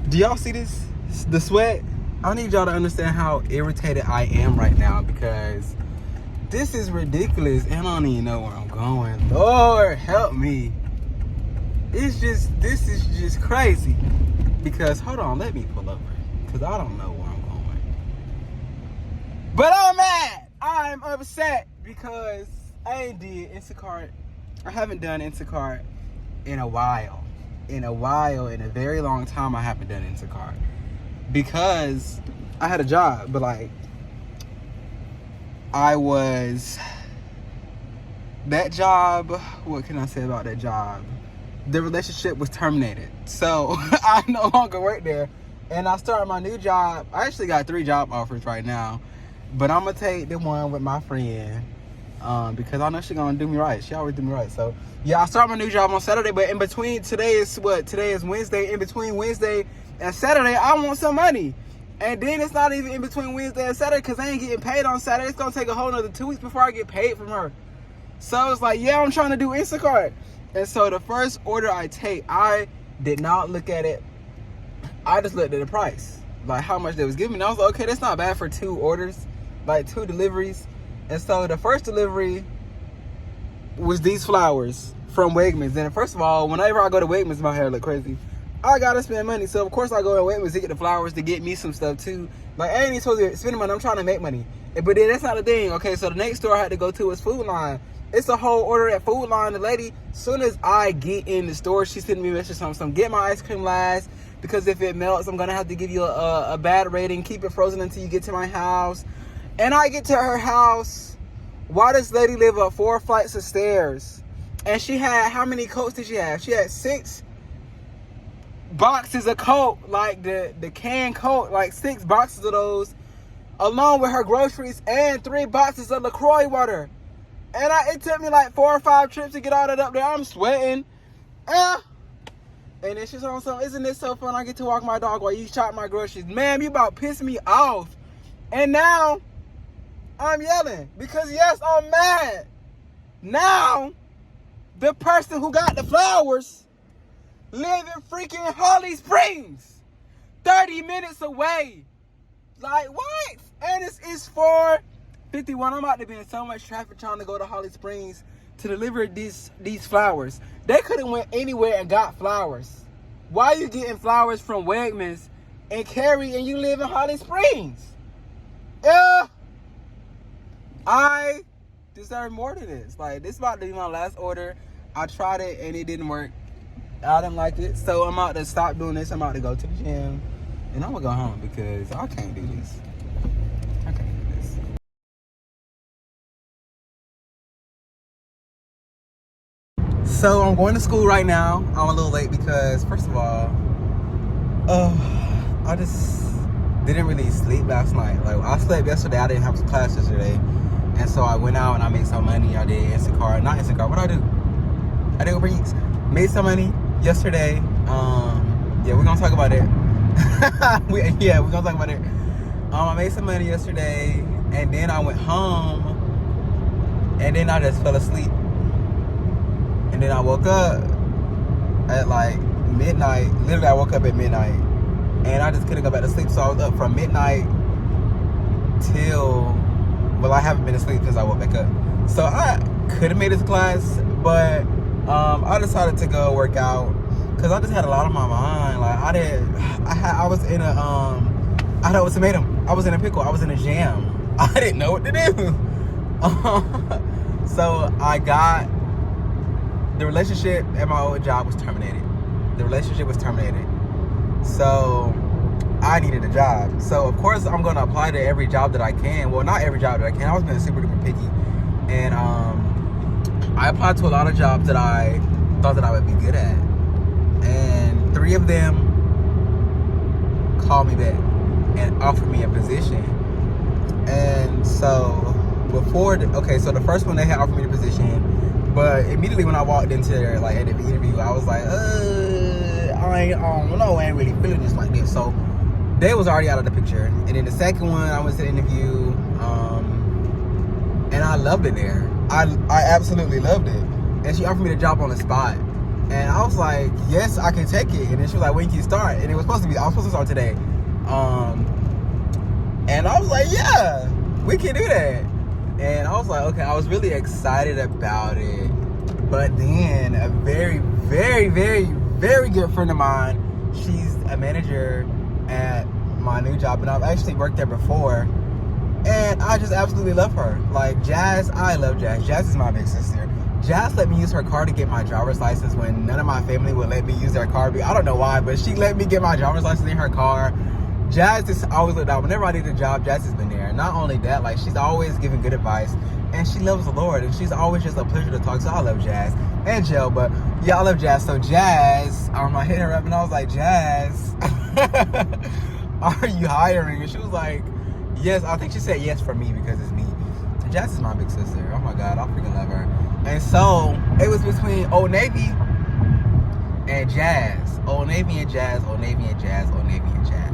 Do y'all see this? The sweat? I need y'all to understand how irritated I am right now because this is ridiculous and I don't even know where I'm going. Lord, help me. This is just crazy. Because, hold on, let me pull over. Because I don't know where I'm going. But I'm mad. I'm upset because I ain't did Instacart. I haven't done Instacart in a while. In a very long time, I haven't done Instacart. Because I had a job, but like, that job, what can I say about that job? The relationship was terminated. So I no longer work there. And I started my new job. I actually got 3 job offers right now. But I'm going to take the one with my friend. Because I know she's going to do me right. She always do me right. So, yeah, I start my new job on Saturday. But in between, today is Wednesday. In between Wednesday and Saturday, I want some money. And then it's not even in between Wednesday and Saturday because I ain't getting paid on Saturday. It's going to take a whole nother 2 weeks before I get paid from her. So it's like, yeah, I'm trying to do Instacart. And so the first order I take, I did not look at it. I just looked at the price, like how much they was giving me. And I was like, okay, that's not bad for 2 orders, like 2 deliveries. And so the first delivery was these flowers from Wegmans. And first of all, whenever I go to Wegmans, my hair look crazy. I gotta spend money. So of course I go to Wegmans to get the flowers to get me some stuff too. Like I ain't even supposed to be spending money. I'm trying to make money. But then that's not the thing. Okay, so the next store I had to go to was Food Line. It's a whole order at Food Line. The lady, as soon as I get in the store, she's sending me a message something. Get my ice cream last because if it melts, I'm gonna have to give you a bad rating. Keep it frozen until you get to my house. And I get to her house. Why does lady live up 4 flights of stairs? And she had, how many coats did she have? She had 6 boxes of Coke, like the canned Coke, like 6 boxes of those, along with her groceries and 3 boxes of LaCroix water. And it took me like 4 or 5 trips to get all that up there. I'm sweating. And then she's on something. Isn't this so fun? I get to walk my dog while you shop my groceries. Man, you about pissed me off. And now I'm yelling because yes, I'm mad. Now the person who got the flowers live in freaking Holly Springs, 30 minutes away. Like what? And it's 4:51. I'm about to be in so much traffic trying to go to Holly Springs to deliver these flowers. They could have went anywhere and got flowers. Why are you getting flowers from Wegmans and Cary and you live in Holly Springs? I deserve more than this. Like, this is about to be my last order. I tried it and it didn't work. I didn't like it. So I'm about to stop doing this. I'm about to go to the gym. And I'm going to go home because I can't do this. I can't do this. So I'm going to school right now. I'm a little late because, first of all, I just didn't really sleep last night. Like, I slept yesterday. I didn't have class yesterday. And so I went out and I made some money. I did Instacart. Not Instacart. What did I do? I did Uber Eats. Made some money yesterday. Yeah, we're going to talk about it. we're going to talk about it. I made some money yesterday. And then I went home. And then I just fell asleep. And then I woke up at like midnight. Literally, I woke up at midnight. And I just couldn't go back to sleep. So I was up from midnight till... Well, I haven't been asleep since I woke back up. So I could have made it to class, but I decided to go work out because I just had a lot on my mind. Like I was in a I had an ultimatum. I was in a pickle. I was in a jam. I didn't know what to do. So I got the relationship at my old job was terminated. The relationship was terminated. So I needed a job. So of course I'm gonna apply to every job that I can. Well, not every job that I can. I was being super duper picky. And I applied to a lot of jobs that I thought that I would be good at. And 3 of them called me back and offered me a position. And so so the first one they had offered me the position, but immediately when I walked into there, like at the interview, I was like, I ain't really feeling this like this. So they was already out of the picture. And then the second one, I went to the interview, and I loved it there. I absolutely loved it. And she offered me the job on the spot. And I was like, yes, I can take it. And then she was like, when can you start? And I was supposed to start today. And I was like, yeah, we can do that. And I was like, okay, I was really excited about it. But then a very, very, very, very good friend of mine, she's a manager at my new job, and I've actually worked there before. And I just absolutely love her. Like, Jazz, I love Jazz. Jazz is my big sister. Jazz let me use her car to get my driver's license when none of my family would let me use their car. I don't know why, but she let me get my driver's license in her car. Jazz just always looked out. Whenever I need a job, Jazz has been there. And not only that, like, she's always giving good advice. And she loves the Lord. And she's always just a pleasure to talk to. I love Jazz. And Jill, but yeah, I love Jazz. So Jazz, I hit her up and I was like, Jazz, are you hiring? And she was like, yes. I think she said yes for me because it's me. Jazz is my big sister. Oh my God, I freaking love her. And so it was between Old Navy and Jazz. Old Navy and Jazz, Old Navy and Jazz, Old Navy and Jazz.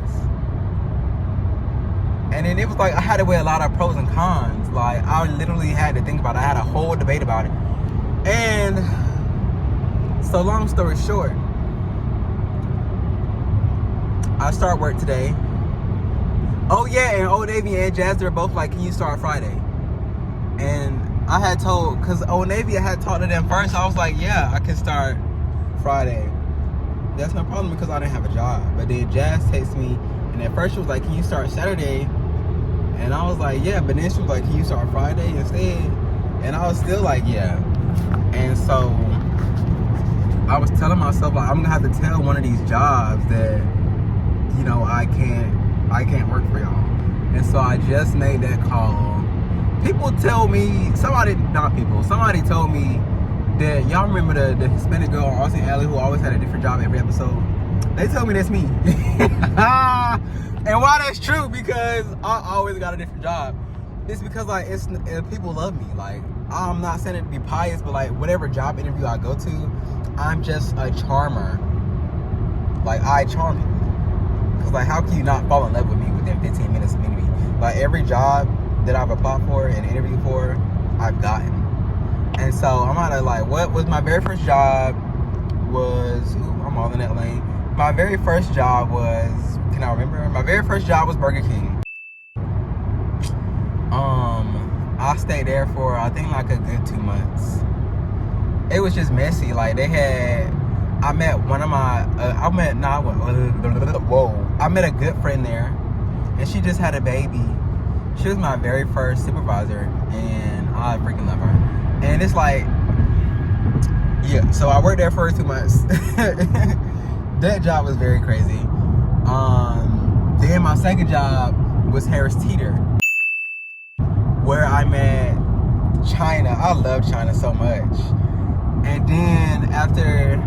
And then it was like I had to weigh a lot of pros and cons. Like, I literally had to think about it. I had a whole debate about it. And so long story short, I start work today. Oh yeah, and Old Navy and Jazz, they're both like, can you start Friday? And I had told, because Old Navy, I had talked to them first. I was like, yeah, I can start Friday. That's no problem because I didn't have a job. But then Jazz texted me, and at first she was like, can you start Saturday? And I was like, yeah. But then she was like, can you start Friday instead? And I was still like, yeah. And so I was telling myself, like, I'm gonna have to tell one of these jobs that, you know, I can't work for y'all. And so I just made that call. People tell me, somebody told me that, y'all remember the Hispanic girl on Austin Alley who always had a different job every episode? They told me that's me. And why that's true, because I always got a different job. It's because, like, people love me. Like, I'm not saying it to be pious, but like, whatever job interview I go to, I'm just a charmer. Like, I charm people. Because, like, how can you not fall in love with me within 15 minutes of meeting me? Like, every job that I've applied for and interviewed for, I've gotten. And so I'm out of, like, what was my very first job was, I'm all in that lane. My very first job was, can I remember? My very first job was Burger King. I stayed there for, I think, like a good 2 months. It was just messy. Like, I met one of my, I met a good friend there, and she just had a baby. She was my very first supervisor, and I freaking love her. And it's like, yeah, so I worked there for 2 months. That job was very crazy. Then my second job was Harris Teeter, where I met China. I love China so much. And then after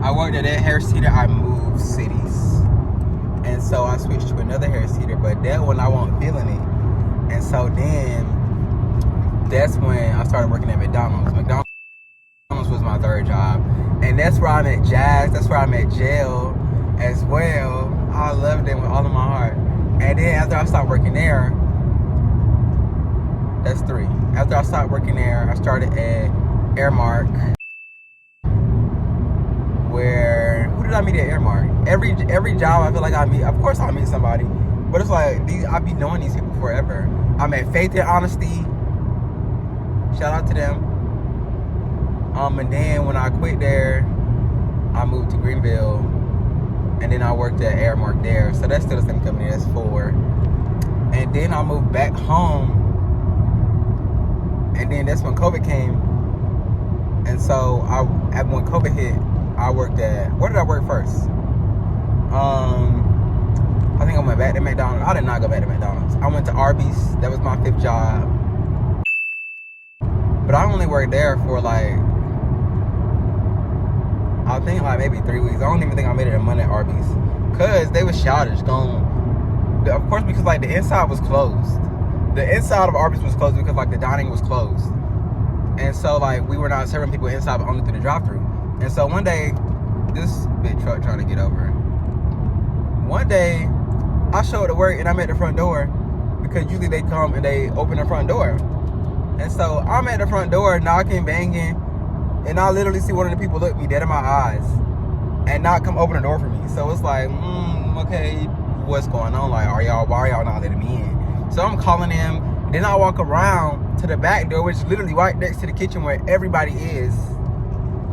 I worked at that Harris Teeter, I moved cities. And so I switched to another Harris Teeter, but that one I wasn't feeling it. And so then that's when I started working at McDonald's. McDonald's was my third job. And that's where I met Jazz. That's where I met Jill as well. I loved them with all of my heart. And then after I stopped working there, that's 3. After I stopped working there, I started at Airmark. Who did I meet at Airmark? Every job I feel like I meet, of course I'll meet somebody. But it's like, I be knowing these people forever. I met Faith and Honesty. Shout out to them. And then when I quit there, I moved to Greenville. And then I worked at Airmark there. So that's still the same company, that's 4. And then I moved back home. And then that's when COVID came. And so when COVID hit, I worked at, where did I work first? I think I went back to McDonald's. I did not go back to McDonald's. I went to Arby's. That was my 5th job. But I only worked there for like, I think like maybe 3 weeks. I don't even think I made it a month at Arby's. Cause they was childish, of course, because like the inside was closed. The inside of Arby's was closed because like the dining was closed. And so like we were not serving people inside but only through the drive-thru. And so one day, this big truck trying to get over. One day, I showed up to work and I'm at the front door because usually they come and they open the front door. And so I'm at the front door knocking, banging, And I literally see one of the people look me dead in my eyes and not come open the door for me. So it's like, okay, what's going on? Like, why are y'all not letting me in? So I'm calling them. Then I walk around to the back door, which is literally right next to the kitchen where everybody is.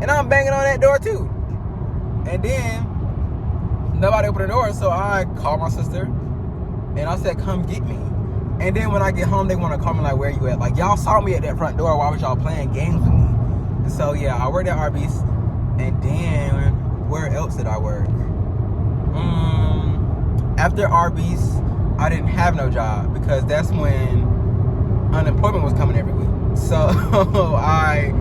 And I'm banging on that door too. And then nobody opened the door, so I called my sister and I said, come get me. And then when I get home, they want to call me like, where you at? Like, y'all saw me at that front door. Why was y'all playing games with me? And so yeah, I worked at Arby's. And then where else did I work? After Arby's, I didn't have no job because that's when unemployment was coming every week. So I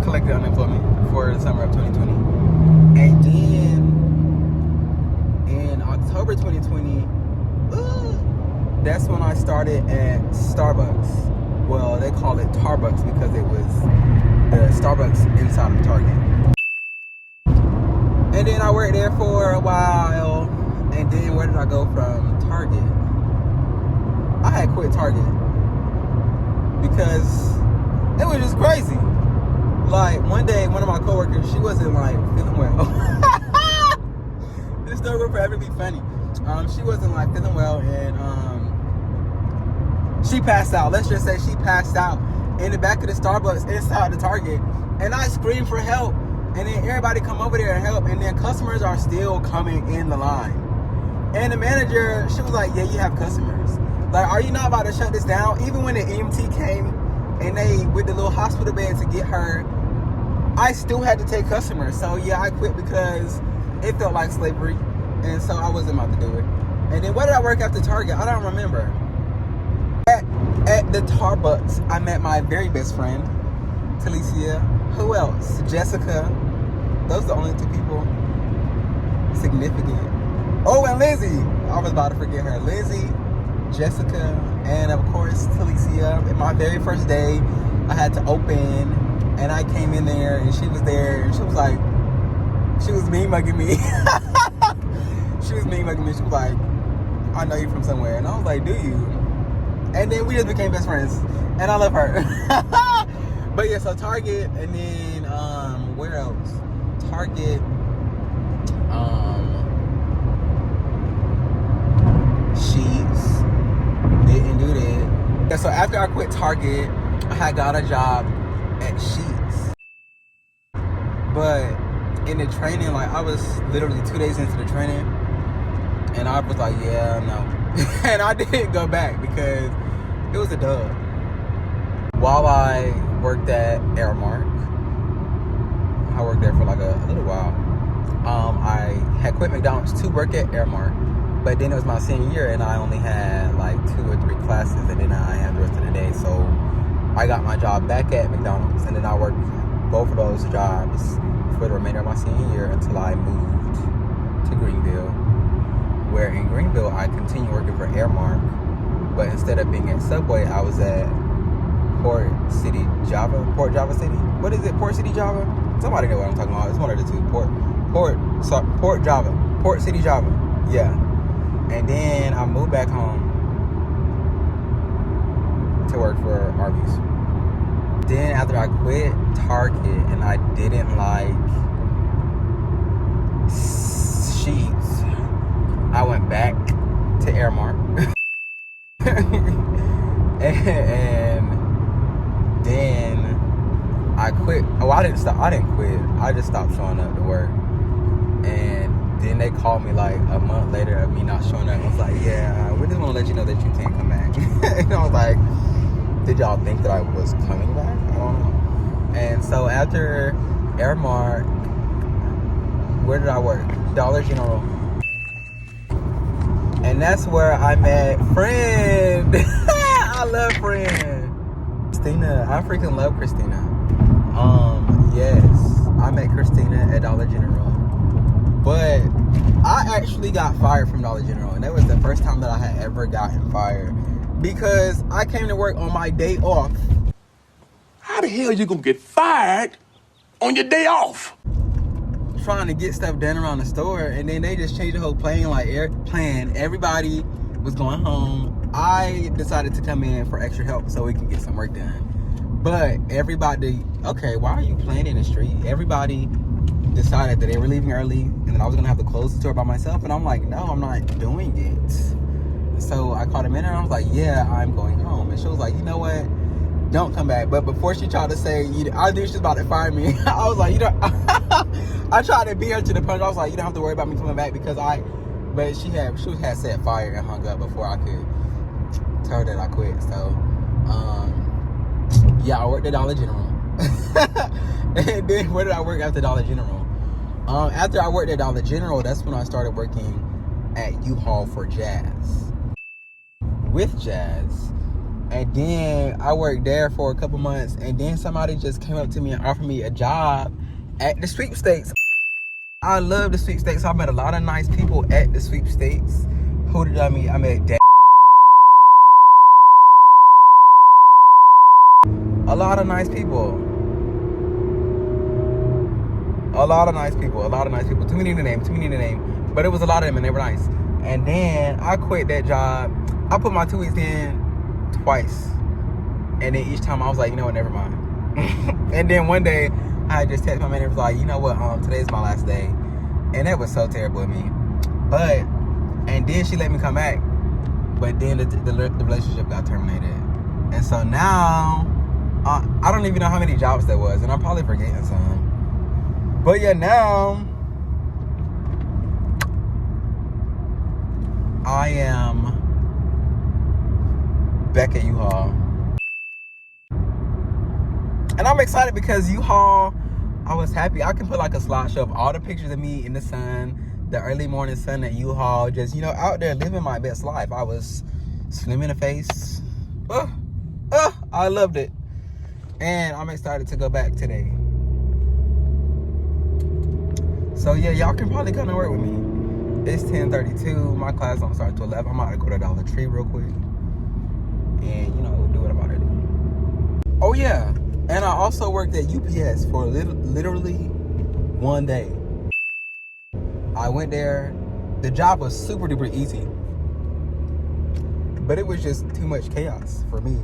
collected unemployment for the summer of 2020. And then in October 2020, that's when I started at Starbucks. Well, they call it Tarbucks because it was the Starbucks inside of Target. And then I worked there for a while. And then where did I go from Target? I had quit Target because it was just crazy. Like, one day, one of my coworkers, she wasn't like feeling well. This story will forever be funny. She wasn't like feeling well, and she passed out. Let's just say she passed out in the back of the Starbucks inside the Target, and I screamed for help. And then everybody come over there and help, and then customers are still coming in the line. And the manager, she was like, yeah, you have customers. Like, are you not about to shut this down? Even when the EMT came and they with the little hospital bed to get her, I still had to take customers. So yeah, I quit because it felt like slavery. And so I wasn't about to do it. And then where did I work after Target? I don't remember. At the Starbucks, I met my very best friend, Talicia. Who else? Jessica. Those are the only two people significant. Oh, and Lizzie. I was about to forget her. Lizzie, Jessica, and of course, Talicia. And my very first day, I had to open, and I came in there, and she was there, and she was like, she was mean mugging me. She was mean mugging me. She was like, I know you from somewhere. And I was like, do you? And then we just became best friends. And I love her. But yeah, so Target, and then, where else? Target, Sheets, didn't do that. Yeah, so after I quit Target, I had got a job at Sheets. But in the training, like, I was literally 2 days into the training, and I was like, yeah, no. And I didn't go back because it was a dub. While I worked at Aramark, I worked there for like a little while. I had quit McDonald's to work at Aramark, but then it was my senior year and I only had like 2 or 3 classes, and then I had the rest of the day. So I got my job back at McDonald's, and then I worked both of those jobs for the remainder of my senior year until I moved to Greenville, where in Greenville I continued working for Aramark, but instead of being at Subway, I was at Port Java City. What is it? Port City Java? Somebody know what I'm talking about. It's one of the two. Port City Java. Yeah. And then I moved back home to work for Arby's. Then after I quit Target and I didn't like Sheets, I went back to Aramark. and then I quit. Oh, I didn't quit. I just stopped showing up to work. And then they called me like a month later of me not showing up. I was like, yeah, we just want to let you know that you can't come back. And I was like, did y'all think that I was coming back? I don't know. And so after Aramark, where did I work? Dollar General. And that's where I met Friend. I love Friend. Christina. I freaking love Christina. Yes. I met Christina at Dollar General. But I actually got fired from Dollar General. And that was the first time that I had ever gotten fired. Because I came to work on my day off. How the hell you gonna get fired on your day off? Trying to get stuff done around the store, and then they just changed the whole plan. Everybody was going home. I decided to come in for extra help so we can get some work done. But everybody, okay, why are you playing in the street? Everybody decided that they were leaving early and then I was gonna have to close the store by myself, and I'm like, no, I'm not doing it. So I called him in and I was like, yeah, I'm going home. And she was like, you know what, don't come back. But before she tried to say, I knew she was about to fire me. I was like, you know, I tried to beat her to the punch. I was like, you don't have to worry about me coming back, because but she had said fire and hung up before I could tell her that I quit. So yeah, I worked at Dollar General. And then where did I work after Dollar General? After I worked at Dollar General, that's when I started working at U-Haul for Jazz. With Jazz. And then I worked there for a couple months, and then somebody just came up to me and offered me a job at the sweepstakes. I love the sweepstakes. I met a lot of nice people at the sweepstakes. Who did I meet? I met a lot of nice people. A lot of nice people. Too many to name. But it was a lot of them, and they were nice. And then I quit that job. I put my 2 weeks in twice. And then each time I was like, you know what, never mind. And then one day, I just texted my manager, was like, you know what, today's my last day. And that was so terrible of me. And then she let me come back. But then the relationship got terminated. And so now, I don't even know how many jobs there was. And I'm probably forgetting some. But yeah, now I am back at U-Haul. And I'm excited because U-Haul, I was happy. I can put like a slideshow of all the pictures of me in the sun, the early morning sun at U-Haul, just, you know, out there living my best life. I was slim in the face. I loved it. And I'm excited to go back today. So yeah, y'all can probably come to work with me. It's 10:32. My class don't start till 11. I'm about to go to Dollar Tree real quick. And, you know, do what I'm about to do. Oh yeah. And I also worked at UPS for literally one day. I went there. The job was super duper easy. But it was just too much chaos for me.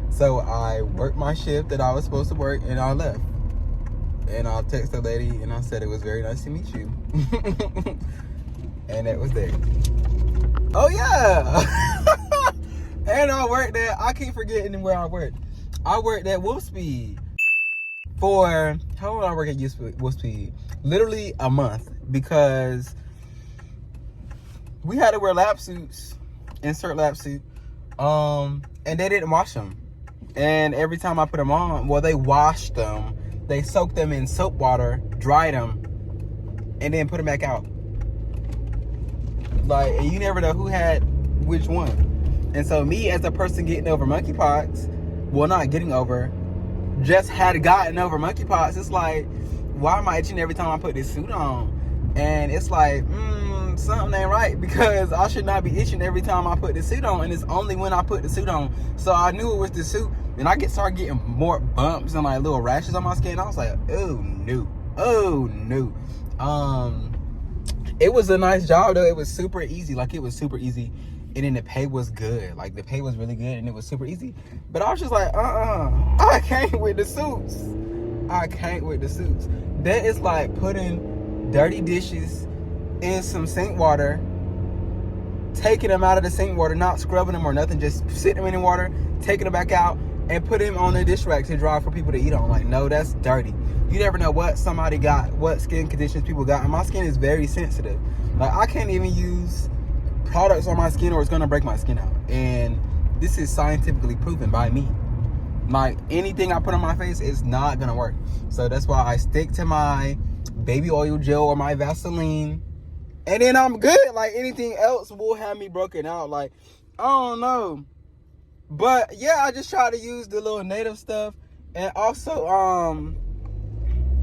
So I worked my shift that I was supposed to work, and I left. And I texted the lady and I said, it was very nice to meet you. And that was that. Oh yeah. And I worked there. I keep forgetting where I worked. I worked at Wolfspeed for, how long did I work at Wolfspeed? Literally a month, because we had to wear lab suits, insert lab suit, and they didn't wash them. And every time I put them on, well, they washed them. They soaked them in soap water, dried them, and then put them back out. Like, and you never know who had which one. And so me, as a person getting over monkeypox, well, not getting over, just had gotten over monkeypox, it's like, why am I itching every time I put this suit on? And it's like, something ain't right, because I should not be itching every time I put the suit on, and it's only when I put the suit on. So I knew it was the suit, and I started getting more bumps and like little rashes on my skin. I was like, oh no. It was a nice job though. It was super easy. And then the pay was good. Like, the pay was really good, and it was super easy. But I was just like, I can't with the suits. That is like putting dirty dishes in some sink water, taking them out of the sink water, not scrubbing them or nothing, just sitting them in the water, taking them back out, and put them on the dish rack to dry for people to eat on. Like, no, that's dirty. You never know what somebody got, what skin conditions people got. And my skin is very sensitive. Like, I can't even use products on my skin or it's gonna break my skin out. And this is scientifically proven by me. Like, anything I put on my face is not gonna work. So that's why I stick to my baby oil gel or my Vaseline, and then I'm good. Like, anything else will have me broken out. Like, I don't know. But yeah, I just try to use the little native stuff. And also,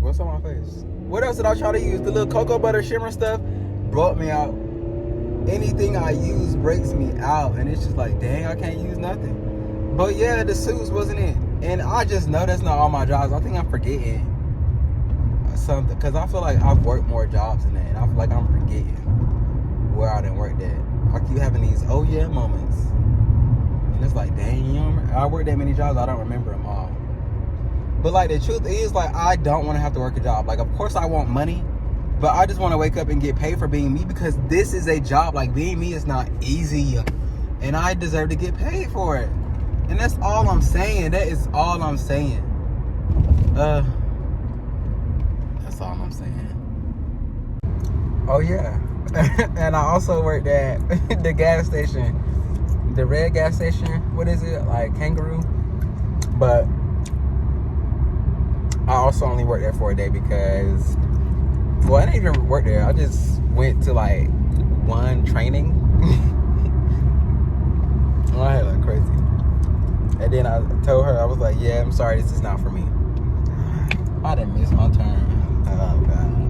what's on my face? What else did I try to use? The little cocoa butter shimmer stuff brought me out. Anything I use breaks me out. And it's just like, dang, I can't use nothing. But yeah, the suits wasn't it. And I just know that's not all my jobs. I think I'm forgetting something, because I feel like I've worked more jobs than that. And I feel like I'm forgetting where I didn't work at. I keep having these oh yeah moments. And it's like, dang, I worked that many jobs, I don't remember them all. But like the truth is, like, I don't want to have to work a job. Like, of course I want money, but I just want to wake up and get paid for being me, because this is a job. Like, being me is not easy, and I deserve to get paid for it. And that's all I'm saying. That is all I'm saying. That's all I'm saying. Oh yeah. And I also worked at the gas station, the red gas station. What is it? Like Kangaroo. But I also only worked there for a day because, well, I didn't even work there. I just went to like one training. I had like crazy. And then I told her, I was like, yeah, I'm sorry, this is not for me. I didn't miss my turn. Oh God.